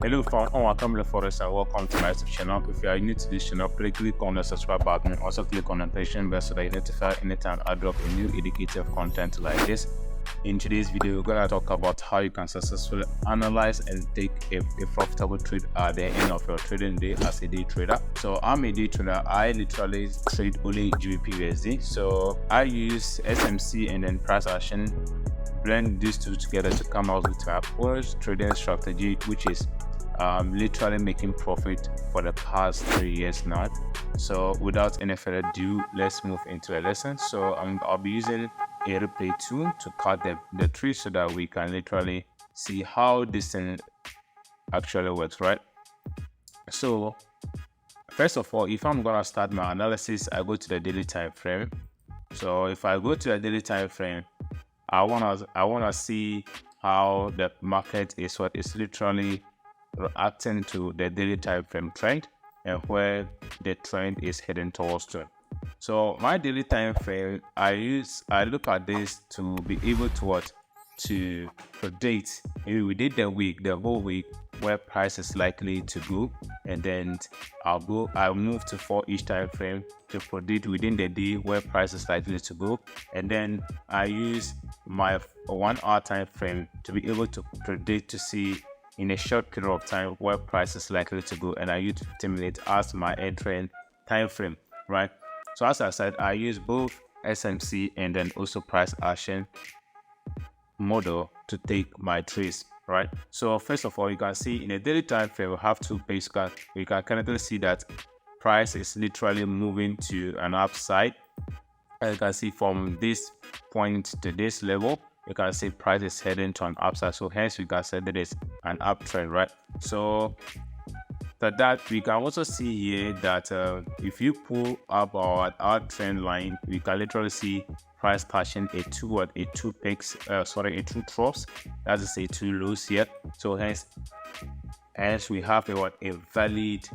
Hello fam, and welcome to forex and welcome to my YouTube channel. If you are new to this channel, please click on the subscribe button. Also click on the notification bell so that you notify anytime I drop a new educative content like this. In today's video, we're gonna talk about how you can successfully analyze and take a profitable trade at the end of your trading day as a day trader. So I'm a day trader. I literally trade only GBP/USD. So I use SMC and then price action, blend these two together to come out with my first trading strategy, which is literally making profit for the past 3 years now. So without any further ado, let's move into the lesson. So I'll be using a replay tool to cut the tree so that we can literally see how this thing actually works, right? So first of all, if I'm gonna start my analysis, I go to the daily time frame. So if I go to the daily time frame, I wanna see how the market is literally reacting to the daily time frame trend and where the trend is heading towards to. So my daily time frame, I look at this to be able to predict within the whole week where price is likely to go, and then I'll move to 4-each time frame to predict within the day where price is likely to go, and then I use my 1-hour time frame to be able to predict to see in a short period of time where price is likely to go, and I use 15 minutes as my entry time frame, right? So as I said, I use both SMC and then also price action model to take my trades, right? So first of all, you can see in a daily time frame we have two page cards. You can currently see that price is literally moving to an upside. As you can see from this point to this level, you can see price is heading to an upside, so hence we can say that it's an uptrend, right? So that we can also see here that if you pull up our trend line, we can literally see price touching a two troughs, that is a two lows here. So hence we have a valid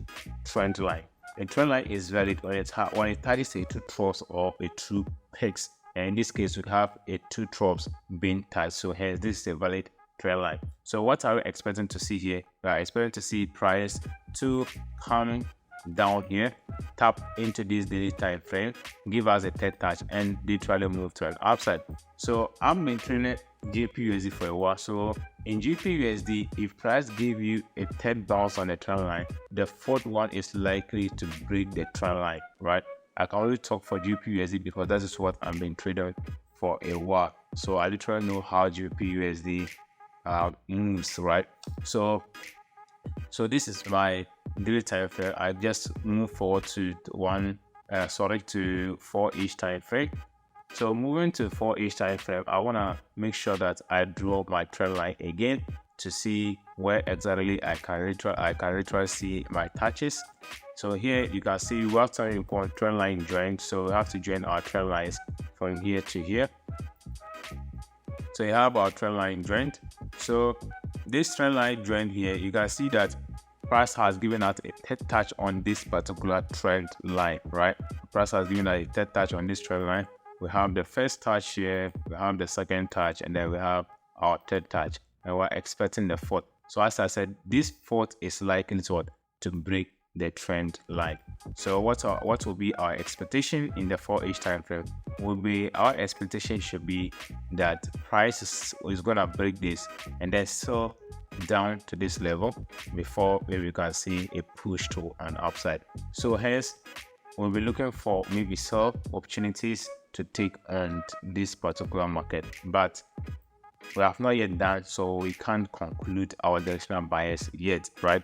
trend line. A trend line is valid when it touches a two troughs or a two peaks, and in this case we have a two troughs being touched, so hence this is a valid trend line. So what are we expecting to see here? We are expecting to see price to come down here, tap into this daily time frame, give us a third touch, and literally move to an upside. So I'm maintaining GBP/USD for a while. So in GBP/USD, if price give you a third bounce on the trend line, the fourth one is likely to break the trend line, right? I can only talk for GBP/USD because that is what I've been trading for a while. So I literally know how GBP/USD moves, right? So this is my daily time frame. I just move forward to 4-each time frame. So moving to 4-each time frame, I want to make sure that I draw my trend line again to see where exactly I can literally see my touches. So here you can see we have starting point trend line joined, so we have to join our trend lines from here to here. So you have our trend line joined. So this trend line joined here, you can see that price has given us a third touch on this particular trend line, right? Price has given us a third touch on this trend line. We have the first touch here, we have the second touch, and then we have our third touch, and we're expecting the fourth. So as I said, this fourth is likely to break the trend line. So what will be our expectation in the 4-each time frame? Our expectation should be that price is gonna break this and then sell down to this level before we can see a push to an upside. So hence we'll be looking for maybe sell opportunities to take on this particular market, but we have not yet done, so we can't conclude our directional bias yet, right?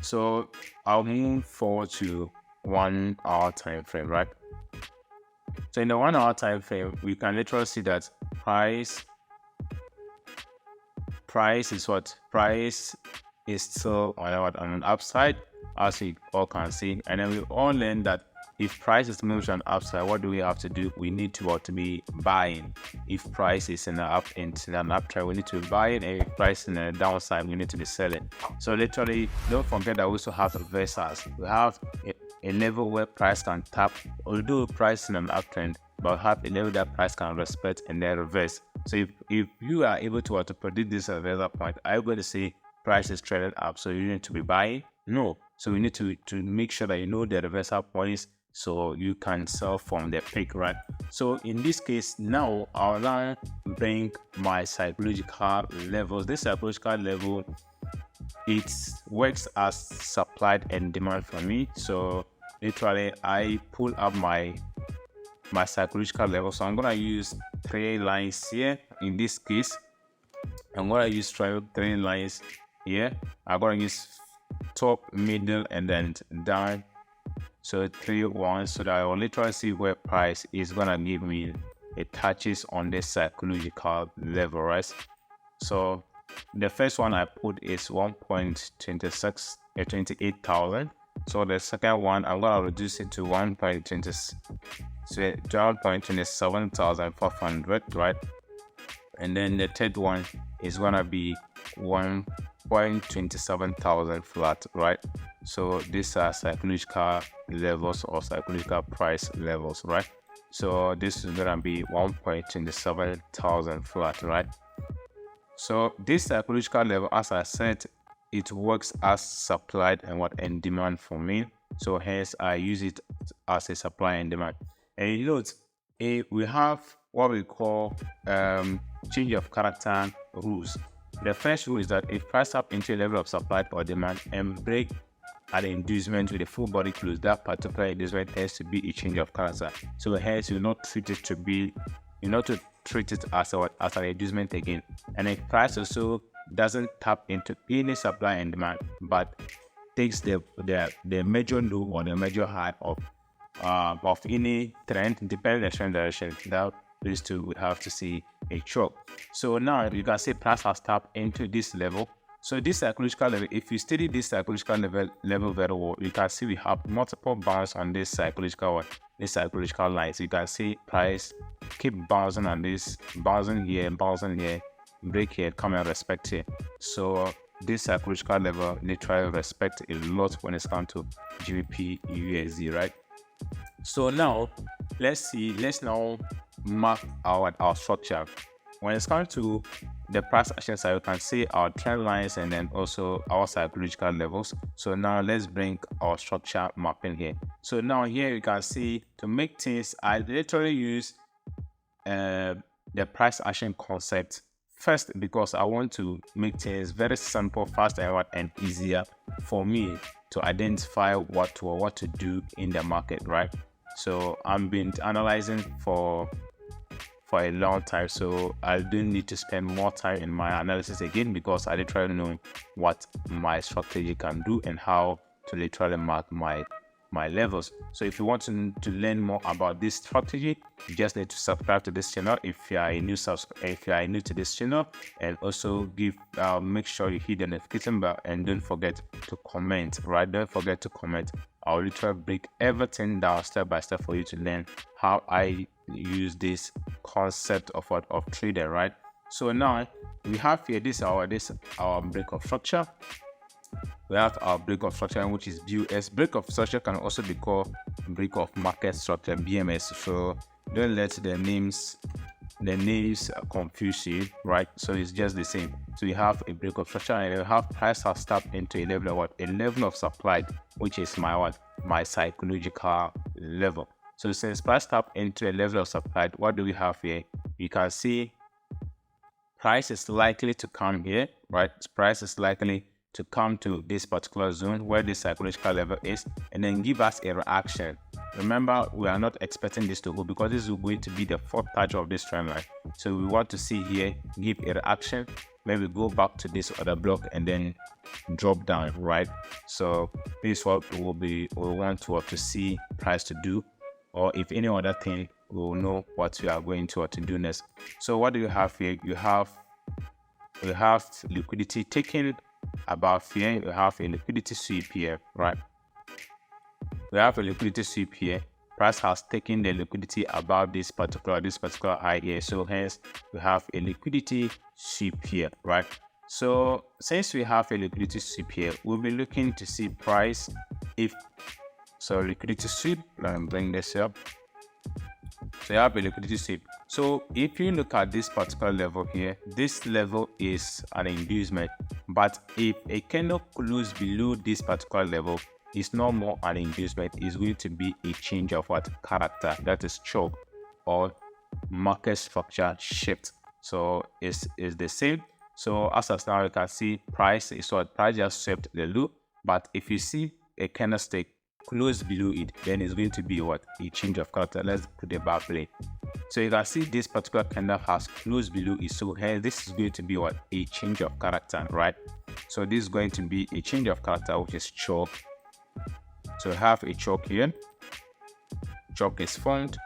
So I'll move forward to 1-hour time frame, right? So in the 1-hour time frame, we can literally see that price is still on an upside, as we all can see, and then we all learn that if price is moving to an upside, what do we have to do? We need to be buying. If price is in an uptrend, we need to be buying, and if price is in a downside, we need to be selling. So literally, don't forget that we also have reversals. We have a level where price can tap, although price in an uptrend, but have a level that price can respect and then reverse. So if you are able to predict this reversal point, I'm going to say price is traded up, so you need to be buying? No. So you need to make sure that you know the reversal points so you can sell from the peak, right? So in this case, now I'll now bring my psychological levels. This psychological level, it works as supply and demand for me. So literally I pull up my psychological level. So I'm gonna use 3 lines here. In this case, I'm gonna use 3 lines here. I'm gonna use top, middle, and then down. So 3 ones, so that I will literally see where price is gonna give me a touches on this psychological level, right? So the first one I put is 1.28,000. So the second one I'm gonna reduce it to 1.27,500, right? And then the third one is gonna be 1.27,000 flat, right? So these are psychological levels or psychological price levels, right? So this is gonna be 1.27,000 flat, right? So this psychological level, as I said, it works as supply and demand for me. So hence I use it as a supply and demand. And you know, we have what we call change of character rules. The first rule is that if price up into a level of supply or demand and break at inducement with a full body close, that particular inducement has to be a change of character. So hence you not treat it to be, you know, to treat it as an inducement again. And if price also doesn't tap into any supply and demand, but takes the major low or the major high of any trend, depending on the trend direction, that these two would have to see a chop. So now you can see price has tapped into this level. So this psychological level, if you study this psychological level very well, you can see we have multiple bounce on this psychological lines. You can see price keep bouncing on this, bouncing here, break here, come and respect here. So this psychological level literally respect a lot when it's come to GBP USD, right? So now let's now map our structure. When it's come to the price action side, you can see our trend lines and then also our psychological levels. So now let's bring our structure mapping here. So now here you can see, to make things, I literally use the price action concept first because I want to make things very simple, fast, and easier for me to identify what to do in the market, right? So I've been analyzing for a long time, so I didn't need to spend more time in my analysis again because I literally know what my strategy can do and how to literally mark my levels. So if you want to learn more about this strategy, you just need to subscribe to this channel if you are new to this channel, and also make sure you hit the notification bell and don't forget to comment, right? Don't forget to comment. I'll literally break everything down step by step for you to learn how I use this concept of trading, right? So now we have here our break of structure. We have our break of structure, which is BUS. Break of structure can also be called break of market structure, BMS. So don't let the names confuse you, right? So it's just the same. So you have a break of structure and you have price has tapped into a level of what? A level of supply, which is my psychological level. So since price tapped into a level of supply, what do we have here? You can see price is likely to come here, right? Price is likely to come to this particular zone where the psychological level is and then give us a reaction. Remember, we are not expecting this to go because this is going to be the fourth touch of this trend line. So we want to see here, give a reaction, maybe go back to this other block and then drop down, right? So this is what we want to see price to do, or if any other thing, we will know what we are going to do next. So what do you have here? You have liquidity taken about here. You have a liquidity sweep here, right? We have a liquidity sweep here. Price has taken the liquidity above this particular high here, so hence we have a liquidity sweep here, right? So since we have a liquidity sweep here, we'll be looking to see price liquidity sweep. Let me bring this up. So you have a liquidity sweep. So if you look at this particular level here, this level is an inducement. But if a candle closes below this particular level, it's no more an inducement. It's going to be a change of what character, that is choke or market structure shift. So it's the same. So as of now, you can see price is what price just swept the low. But if you see a candlestick close below it, then it's going to be what a change of character. Let's put the bar play. So you can see this particular candle has closed below it. So here this is going to be what a change of character, right? So this is going to be a change of character, which is choke. So we have a choke here. Choke is formed.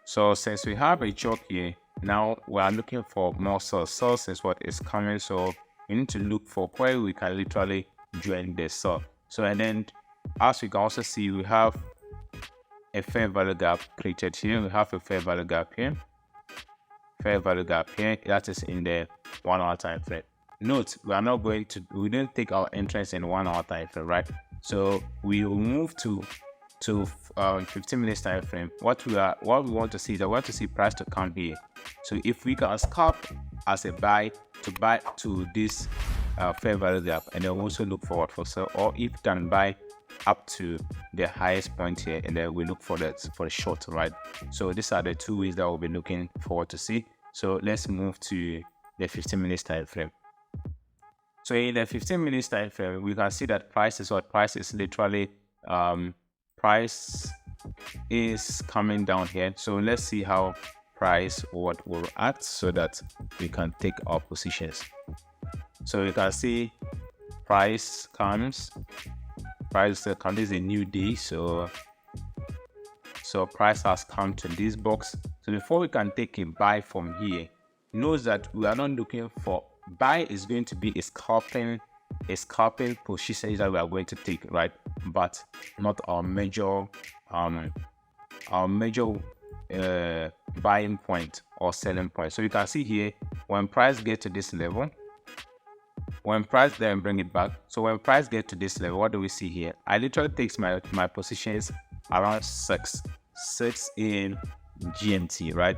So since we have a choke here, now we are looking for more source. Source is what is coming. So we need to look for where we can literally join the source. So and then as we can also see, we have a fair value gap created here. We have a fair value gap here. Fair value gap here. That is in the 1 hour time frame. Note, we don't take our entrance in 1 hour time frame, right? So we will move to 15 minutes time frame. What we want to see is I want to see price to come here. So if we can scalp as a buy to this fair value gap, and then also look forward for sell, or if you can buy up to the highest point here, and then we look for the short, right? So these are the two ways that we'll be looking forward to see. So let's move to the 15 minutes time frame. So in the 15 minutes time frame, we can see that price is literally price is coming down here. So let's see how price will act so that we can take our positions. So you can see price comes. Price comes. This is a new day. So price has come to this box. So before we can take a buy from here, note that we are not looking for buy. Is going to be a scalping position that we are going to take, right? But not our major buying point or selling point. So you can see here, when price get to this level, when price then bring it back. So when price get to this level, what do we see here? I literally takes my positions around 6 in GMT, right?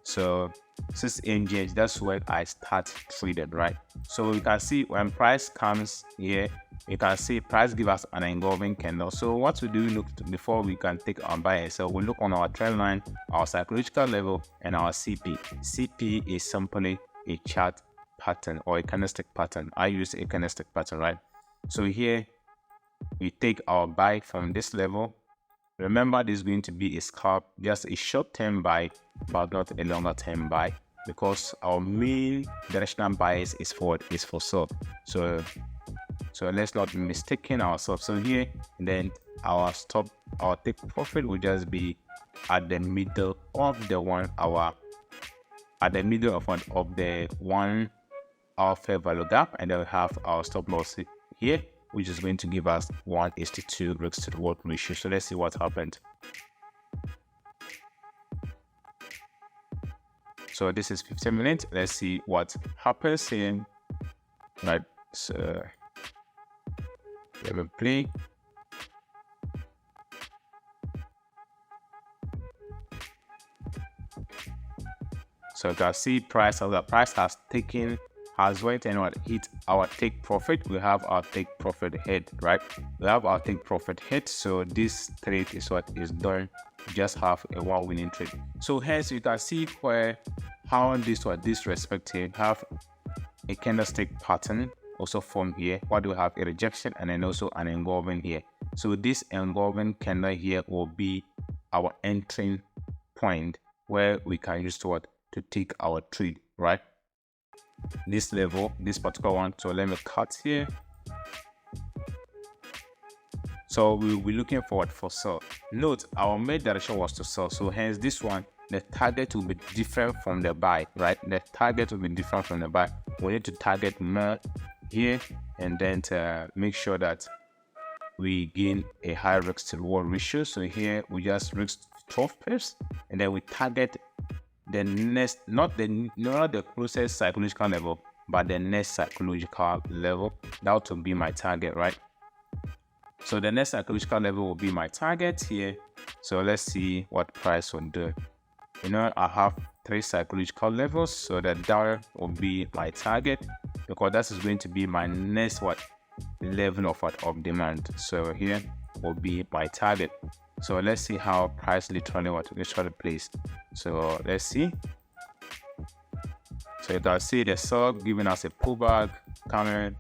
So 6 in GMT, that's when I start trading, right? So you can see when price comes here, you can see price give us an engulfing candle. So what we do before we can take our buy and sell, we look on our trend line, our psychological level, and our CP. CP is simply a chart pattern or a candlestick pattern. I use a candlestick pattern, right? So here we take our buy from this level. Remember, this is going to be a scalp, just a short-term buy, but not a longer-term buy, because our main directional bias is for sell. So let's not be mistaken ourselves. So here, then our take profit will just be at the middle of the 1 hour, at the middle of the 1 hour fair value gap, and then we have our stop loss here, which is going to give us 1:2 risk to reward ratio. So let's see what happened. So this is 15 minutes. Let's see what happens in, right? So let me play. So you can see price has went and hit our take profit. We have our take profit hit, right? We have our take profit hit. So this trade is what is done. Just have a 1 winning trade. So hence you can see how this respective have a candlestick pattern also formed here. What do we have? A rejection and then also an engulfing here. So this engulfing candle here will be our entering point where we can use to take our trade, right? This level, this particular one. So let me cut here. So we'll be looking forward for sell. Note, our main direction was to sell. So hence this one, the target will be different from the buy, right? The target will be different from the buy. We need to target more here, and then to make sure that we gain a high risk to reward ratio. So here we just risk 12 pips, and then we target the next, not the closest psychological level, but the next psychological level. That will be my target, right? So the next psychological level will be my target here. So let's see what price will do. You know, I have 3 psychological levels, so the dollar will be my target, because that is going to be my next level of demand. So here will be my target. So let's see how price literally plays. So let's see. So you can see the sell giving us a pullback, coming,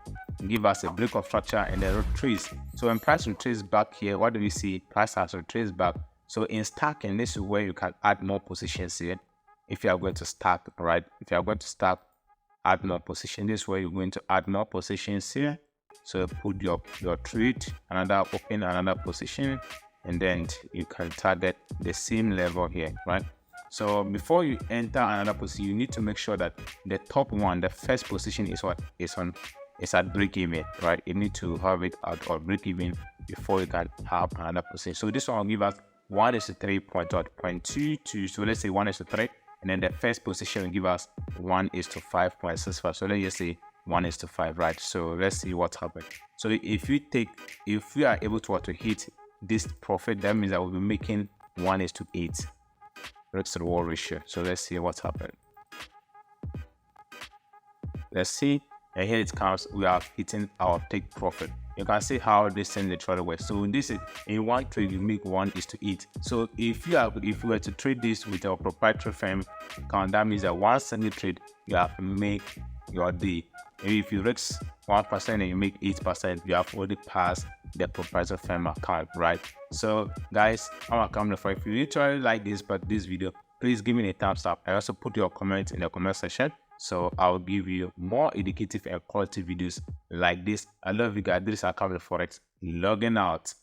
give us a break of structure, and then retrace. So when price retraces back here, what do we see? Price has retraced back. So in stacking, this is where you can add more positions here. If you are going to stack, right? If you are going to stack, add more position. This is where you're going to add more positions here. So put your trade, open another position, and then you can target the same level here, right? So before you enter another position, you need to make sure that the top one, the first position, is at break even, right? You need to have it at or break even before you can have another position. So this one will give us 1:3.22. So let's say 1:3, and then the first position will give us 1:5.65. So let's just say 1:5, right? So let's see what happened. So if we are able to hit this profit, that means that we'll be making 1:8 risk to reward ratio. So let's see what's happened. Let's see, and here it comes. We are hitting our take profit. You can see how this thing literally works. So this is in one trade you make 1:8. So if you were to trade this with our proprietary firm account, that means that one single trade you have to make your day. Maybe if you risk 1% and you make 8%, you have already passed the proprietary firm account, right? So guys, I'm a camera for. If you literally like this video, please give me a thumbs up. I also put your comments in the comment section, so I'll give you more educative and quality videos like this. I love you guys. This is Forex, logging out.